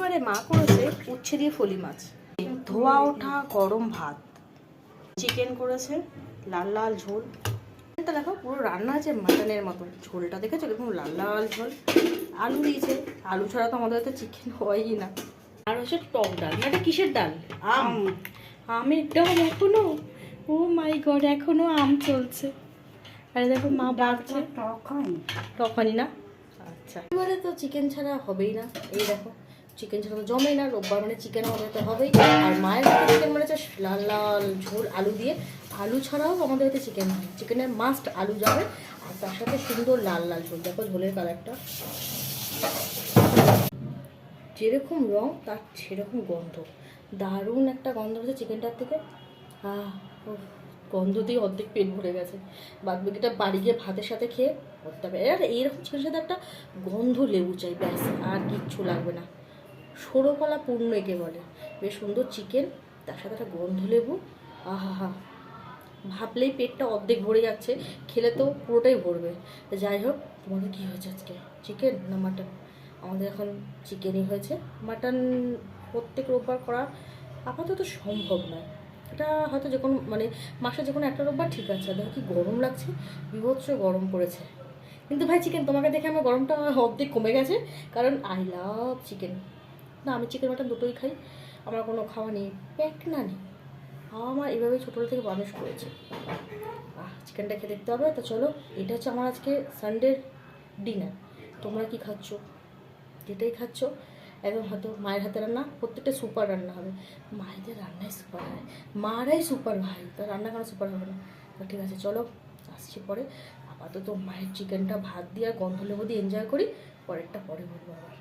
এবারে মা করেছে উচ্ছে দিয়ে ফলি মাছ, ধোয়া ওঠা গরম ভাত, চিকেন করেছে লাল লাল ঝোল। এটা দেখো পুরো রান্না আছে মাটনের মতো, ঝোলটা দেখেছো এরকম লাল লাল ঝোল। আলু দিয়েছে, আলু ছাড়া তো আমাদের তো চিকেন হয়ই না। আর হচ্ছে টক ডাল, এটা কিসের ডাল? আম। আমের ডাল এখনো, ও মাই গড, এখনো আম চলছে। আরে দেখো মা বাড়ছে, টক হয়নি না? আচ্ছা, এবারে তো চিকেন ছাড়া হবেই না। এই দেখো চিকেন ছাড়া তো জমেই না, রোববার মানে চিকেন আমাদের তো হবেই। আর মায়ের হাতে চিকেন মানে হচ্ছে লাল লাল ঝোল আলু দিয়ে। আলু ছাড়াও আমাদের হাতে চিকেন হয়, চিকেনের মাস্ট আলু যাবে, আর তার সাথে সুন্দর লাল লাল ঝোল। দেখো ঝোলের কালারটা যেরকম রং তার সেরকম গন্ধ, দারুণ একটা গন্ধ হচ্ছে চিকেনটার থেকে। গন্ধ দিয়ে অর্ধেক পেট ভরে গেছে, বাদ বাকিটা বাড়ি গিয়ে ভাতের সাথে খেয়ে করতে হবে। আর এইরকম চিকেনের সাথে একটা গন্ধ লেবু চাই, ব্যাস আর কিচ্ছু লাগবে না। সরোপালা পূর্ণ একে বলে, বেশ সুন্দর চিকেন, তার সাথে একটা গন্ধ লেবু। আহা হা, ভাবলেই পেটটা অর্ধেক ভরে যাচ্ছে, খেলে তো পুরোটাই ভরবে। যাই হোক, তোমাদের কী হয়েছে আজকে, চিকেন না মাটন? আমাদের এখন চিকেনই হয়েছে। মাটন প্রত্যেক রোববার করা আপাতত সম্ভব নয়, এটা হয়তো যে কোনো মানে মাসে যে কোনো একটা রোববার ঠিক আছে। দেখো কি গরম লাগছে, বিভৎস গরম পড়েছে। কিন্তু ভাই চিকেন তোমাকে দেখে আমার গরমটা অর্ধেক কমে গেছে, কারণ আই লাভ চিকেন। না, আমি চিকেন মাটন দুটোই খাই, আমার কোনো খাওয়া নেই, প্যাক না নেই। আমার এভাবে ছোটো থেকে মানুষ করেছে। চিকেনটা খেয়ে দেখতে হবে। তো চলো, এটা হচ্ছে আমার আজকে সানডের ডিনার। তোমরা কি খাচ্ছ? যেটাই খাচ্ছ একদম হয়তো মায়ের হাতে রান্না, প্রত্যেকটা সুপার রান্না হবে। মায়েদের রান্নাই সুপার হয়, মারাই সুপার ভাই, তার রান্না কেন সুপার হবে না? তো ঠিক আছে চলো, আসছি পরে। আপাতত মায়ের চিকেনটা ভাত দিয়ে আর গন্ধ লেবু দিয়ে এনজয় করি, পরেরটা পরে বলবো আবার।